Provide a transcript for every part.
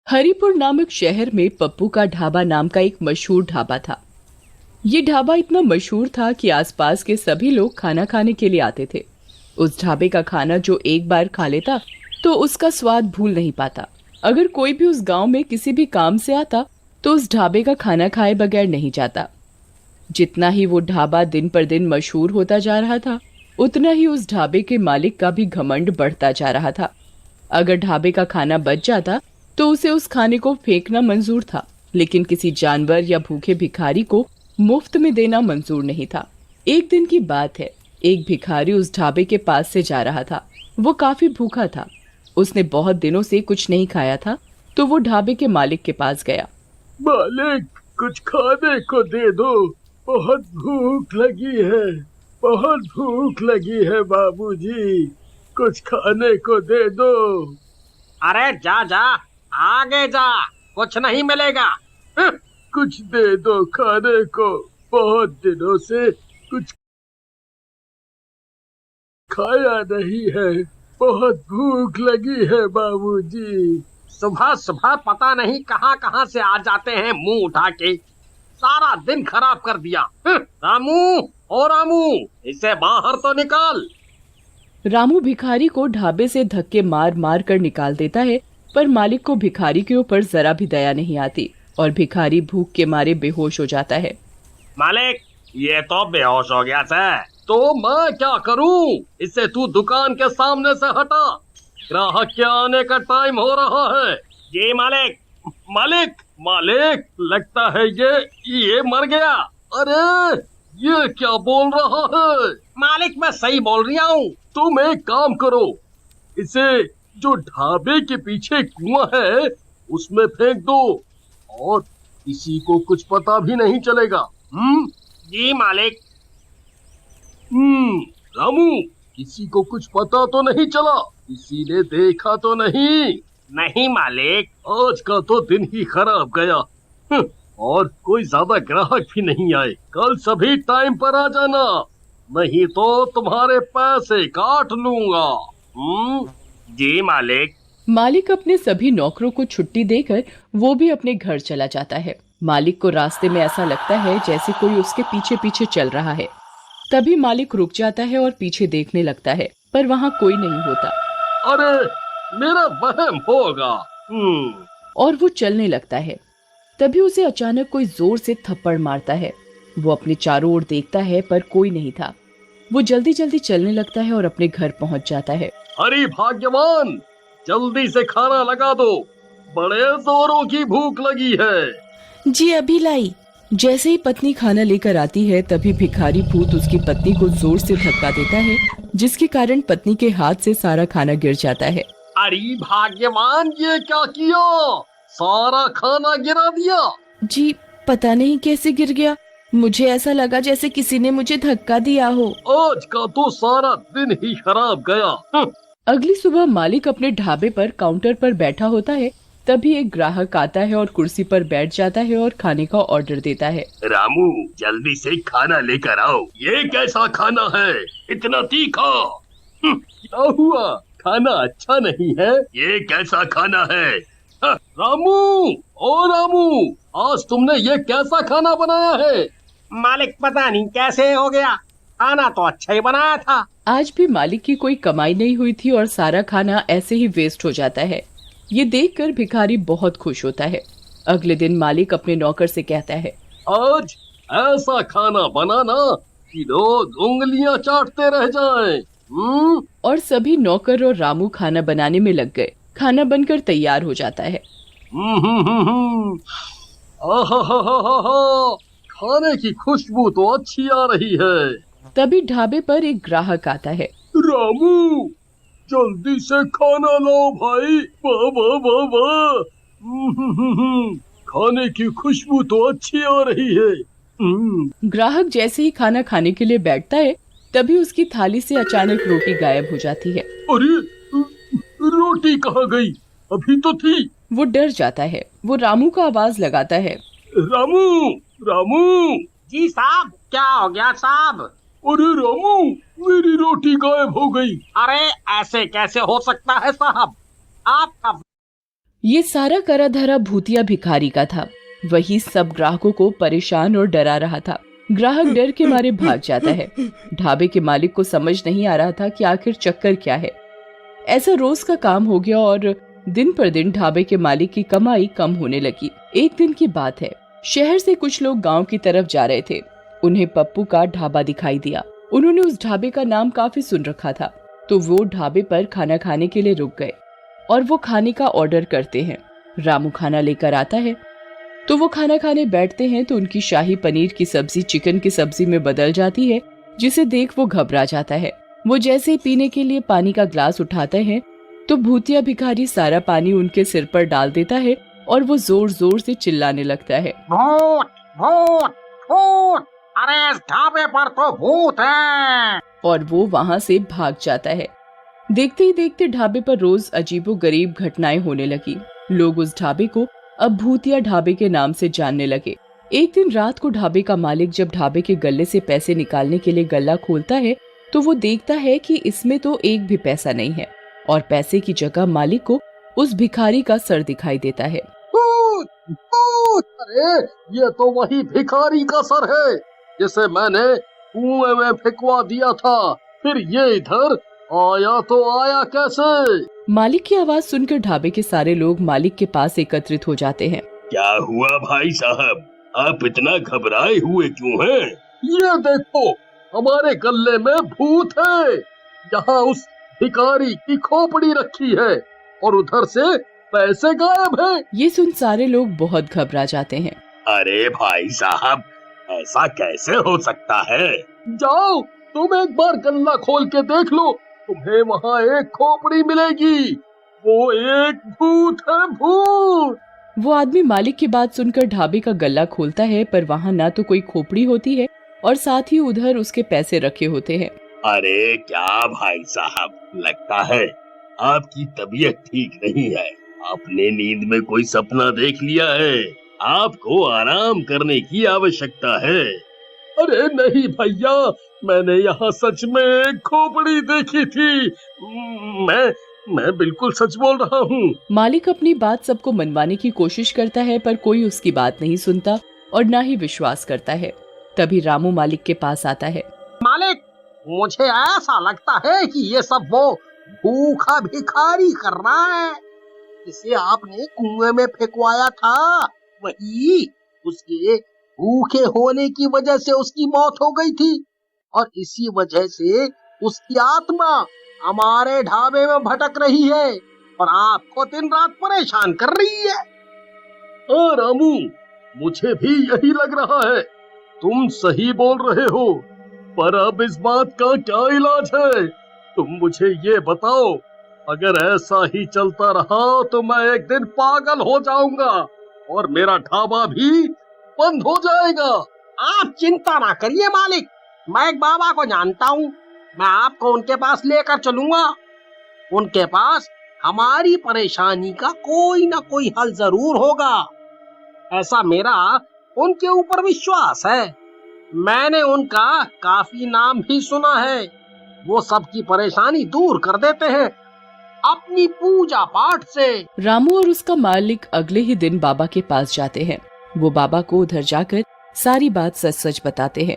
हरिपुर नामक शहर में पप्पू का ढाबा नाम का एक मशहूर ढाबा था। ये ढाबा इतना मशहूर था कि आसपास के सभी लोग खाना खाने के लिए आते थे। उस ढाबे का खाना जो एक बार खा लेता तो उसका स्वाद भूल नहीं पाता। अगर कोई भी उस गांव में किसी भी काम से आता तो उस ढाबे का खाना खाए बगैर नहीं जाता। जितना ही वो ढाबा दिन पर दिन मशहूर होता जा रहा था, उतना ही उस ढाबे के मालिक का भी घमंड बढ़ता जा रहा था। अगर ढाबे का खाना बच जाता तो उसे उस खाने को फेंकना मंजूर था, लेकिन किसी जानवर या भूखे भिखारी को मुफ्त में देना मंजूर नहीं था। एक दिन की बात है, एक भिखारी उस ढाबे के पास से जा रहा था। वो काफी भूखा था। उसने बहुत दिनों से कुछ नहीं खाया था, तो वो ढाबे के मालिक के पास गया। मालिक, कुछ खाने को दे दो, बहुत भूख लगी है, बहुत भूख लगी है बाबूजी, कुछ खाने को दे दो। अरे जा जा, आगे जा, कुछ नहीं मिलेगा। कुछ दे दो खाने को, बहुत दिनों से कुछ खाया नहीं है, बहुत भूख लगी है बाबूजी। सुबह सुबह पता नहीं कहां कहां से आ जाते हैं मुंह उठा के, सारा दिन खराब कर दिया। रामू, ओ रामू, इसे बाहर तो निकाल। रामू भिखारी को ढाबे से धक्के मार मार कर निकाल देता है, पर मालिक को भिखारी के ऊपर जरा भी दया नहीं आती और भिखारी भूख के मारे बेहोश हो जाता है। मालिक, ये तो बेहोश हो गया है। तो मैं क्या करूं? इसे तू दुकान के सामने से हटा, ग्राहक के आने का टाइम हो रहा है। जी मालिक। मालिक, मालिक, लगता है ये मर गया। अरे ये क्या बोल रहा है? मालिक, मैं सही बोल रहा हूँ। तुम एक काम करो, इसे जो ढाबे के पीछे कुआं है उसमें फेंक दो और किसी को कुछ पता भी नहीं चलेगा। जी मालिक। रामू, किसी को कुछ पता तो नहीं चला? किसी ने देखा तो नहीं? नहीं मालिक। आज का तो दिन ही खराब गया। और कोई ज्यादा ग्राहक भी नहीं आए। कल सभी टाइम पर आ जाना, नहीं तो तुम्हारे पैसे काट लूंगा। जी मालिक। मालिक अपने सभी नौकरों को छुट्टी देकर वो भी अपने घर चला जाता है। मालिक को रास्ते में ऐसा लगता है जैसे कोई उसके पीछे पीछे चल रहा है। तभी मालिक रुक जाता है और पीछे देखने लगता है, पर वहाँ कोई नहीं होता। अरे मेरा वहम होगा। और वो चलने लगता है। तभी उसे अचानक कोई जोर से थप्पड़ मारता है। वो अपने चारों ओर देखता है, पर कोई नहीं था। वो जल्दी जल्दी चलने लगता है और अपने घर पहुँच जाता है। अरे भाग्यवान, जल्दी से खाना लगा दो, बड़े जोरों की भूख लगी है। जी अभी लाई। जैसे ही पत्नी खाना लेकर आती है, तभी भिखारी भूत उसकी पत्नी को जोर से धक्का देता है, जिसके कारण पत्नी के हाथ से सारा खाना गिर जाता है। अरे भाग्यवान, ये क्या किया? सारा खाना गिरा दिया। जी पता नहीं कैसे गिर गया, मुझे ऐसा लगा जैसे किसी ने मुझे धक्का दिया हो। आज का तो सारा दिन ही खराब गया। अगली सुबह मालिक अपने ढाबे पर काउंटर पर बैठा होता है। तभी एक ग्राहक आता है और कुर्सी पर बैठ जाता है और खाने का ऑर्डर देता है। रामू, जल्दी से खाना लेकर आओ। ये कैसा खाना है, इतना तीखा? क्या हुआ, खाना अच्छा नहीं है? ये कैसा खाना है? रामू, ओ रामू, आज तुमने ये कैसा खाना बनाया है? मालिक, पता नहीं कैसे हो गया, खाना तो अच्छा ही बनाया था। आज भी मालिक की कोई कमाई नहीं हुई थी और सारा खाना ऐसे ही वेस्ट हो जाता है। ये देखकर भिखारी बहुत खुश होता है। अगले दिन मालिक अपने नौकर से कहता है, आज ऐसा खाना बनाना कि लोग उंगलियां चाटते रह जाएं। और सभी नौकर और रामू खाना बनाने में लग गए। खाना बनकर तैयार हो जाता है। खाने की खुशबू तो अच्छी आ रही है। तभी ढाबे पर एक ग्राहक आता है। रामू, जल्दी से खाना लाओ भाई। वाह वाह वाह वाह, खाने की खुशबू तो अच्छी आ रही है। ग्राहक जैसे ही खाना खाने के लिए बैठता है, तभी उसकी थाली से अचानक रोटी गायब हो जाती है। अरे रोटी कहाँ गई? अभी तो थी। वो डर जाता है। वो रामू का आवाज लगाता है। रामू, रामू। जी साहब, क्या हो गया साहब? अरे रामू, मेरी रोटी गायब हो गई। अरे ऐसे कैसे हो सकता है साहब, आपका ये सारा करा धरा भूतिया भिखारी का था। वही सब ग्राहकों को परेशान और डरा रहा था। ग्राहक डर के मारे भाग जाता है। ढाबे के मालिक को समझ नहीं आ रहा था कि आखिर चक्कर क्या है। ऐसा रोज का काम हो गया और दिन पर दिन ढाबे के मालिक की कमाई कम होने लगी। एक दिन की बात है, शहर से कुछ लोग गांव की तरफ जा रहे थे। उन्हें पप्पू का ढाबा दिखाई दिया। उन्होंने उस ढाबे का नाम काफी सुन रखा था, तो वो ढाबे पर खाना खाने के लिए रुक गए और वो खाने का ऑर्डर करते हैं। रामू खाना लेकर आता है तो वो खाना खाने बैठते हैं तो उनकी शाही पनीर की सब्जी चिकन की सब्जी में बदल जाती है, जिसे देख वो घबरा जाता है। वो जैसे ही पीने के लिए पानी का ग्लास उठाते हैं तो भूतिया भिखारी सारा पानी उनके सिर पर डाल देता है और वो जोर जोर से चिल्लाने लगता है, भूत भूत भूत, अरे इस ढाबे पर तो भूत है। और वो वहां से भाग जाता है। देखते ही देखते ढाबे पर रोज अजीबोगरीब घटनाएं होने लगी। लोग उस ढाबे को अब भूतिया ढाबे के नाम से जानने लगे। एक दिन रात को ढाबे का मालिक जब ढाबे के गल्ले से पैसे निकालने के लिए गल्ला खोलता है तो वो देखता है कि इसमें तो एक भी पैसा नहीं है और पैसे की जगह मालिक को उस भिखारी का सर दिखाई देता है। भूत भूत, अरे ये तो वही भिखारी का सर है जिसे मैंने कुएं में फेंकवा दिया था। फिर ये इधर आया तो आया कैसे? मालिक की आवाज सुनकर ढाबे के सारे लोग मालिक के पास एकत्रित हो जाते हैं। क्या हुआ भाई साहब, आप इतना घबराए हुए क्यों हैं? ये देखो, हमारे गल्ले में भूत है। यहाँ उस भिखारी की खोपड़ी रखी है और उधर से पैसे गायब हैं। ये सुन सारे लोग बहुत घबरा जाते हैं। अरे भाई साहब, ऐसा कैसे हो सकता है? जाओ, तुम एक बार गल्ला खोल के देख लो, तुम्हें वहाँ एक खोपड़ी मिलेगी। वो एक भूत है, भूत। वो आदमी मालिक की बात सुनकर ढाबे का गल्ला खोलता है, पर वहाँ ना तो कोई खोपड़ी होती है और साथ ही उधर उसके पैसे रखे होते हैं। अरे क्या भाई साहब, लगता है आपकी तबीयत ठीक नहीं है। आपने नींद में कोई सपना देख लिया है। आपको आराम करने की आवश्यकता है। अरे नहीं भैया, मैंने यहाँ सच में एक खोपड़ी देखी थी। मैं बिल्कुल सच बोल रहा हूँ। मालिक अपनी बात सबको मनवाने की कोशिश करता है, पर कोई उसकी बात नहीं सुनता और ना ही विश्वास करता है। तभी रामू मालिक के पास आता है। मालिक, मुझे ऐसा लगता है कि ये सब वो भूखा भिखारी कर रहा है जिसे आपने कुएं में फेंकवाया था। वही उसके भूखे होने की वजह से उसकी मौत हो गई थी और इसी वजह से उसकी आत्मा हमारे ढाबे में भटक रही है और आपको दिन रात परेशान कर रही है। हाँ रामू, मुझे भी यही लग रहा है। तुम सही बोल रहे हो, पर अब इस बात का क्या इलाज है? तुम मुझे ये बताओ। अगर ऐसा ही चलता रहा तो मैं एक दिन पागल हो जाऊंगा और मेरा ढाबा भी बंद हो जाएगा। आप चिंता ना करिए मालिक, मैं एक बाबा को जानता हूँ। मैं आपको उनके पास लेकर चलूंगा। उनके पास हमारी परेशानी का कोई ना कोई हल जरूर होगा। ऐसा मेरा उनके ऊपर विश्वास है। मैंने उनका काफी नाम भी सुना है। वो सबकी परेशानी दूर कर देते हैं अपनी पूजा पाठ से। रामू और उसका मालिक अगले ही दिन बाबा के पास जाते हैं। वो बाबा को उधर जाकर सारी बात सच सच बताते हैं।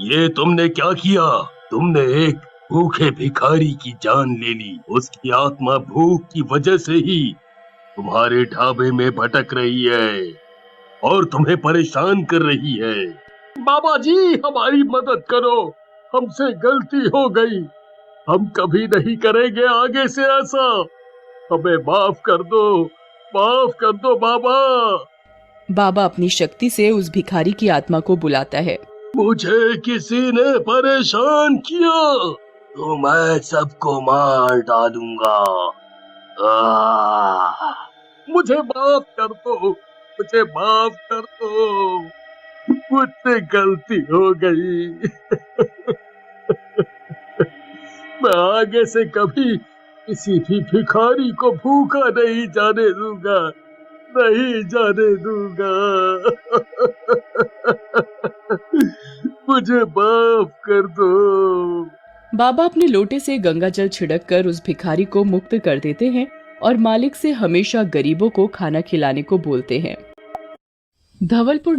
ये तुमने क्या किया? तुमने एक भूखे भिखारी की जान ले ली। उसकी आत्मा भूख की वजह से ही तुम्हारे ढाबे में भटक रही है और तुम्हें परेशान कर रही है। बाबा जी, हमारी मदद करो, हमसे गलती हो गई। हम कभी नहीं करेंगे आगे से ऐसा। हमें माफ कर दो बाबा। बाबा अपनी शक्ति से उस भिखारी की आत्मा को बुलाता है। मुझे किसी ने परेशान किया तो मैं सबको मार डालूंगा। मुझे माफ कर दो, मुझे माफ कर दो, मुझसे गलती हो गई। मैं आगे से कभी किसी भी भिखारी को भूखा नहीं जाने दूंगा, नहीं जाने दूंगा। मुझे माफ कर दो। बाबा अपने लोटे से गंगा जल छिड़क कर उस भिखारी को मुक्त कर देते हैं और मालिक से हमेशा गरीबों को खाना खिलाने को बोलते हैं। धवलपुर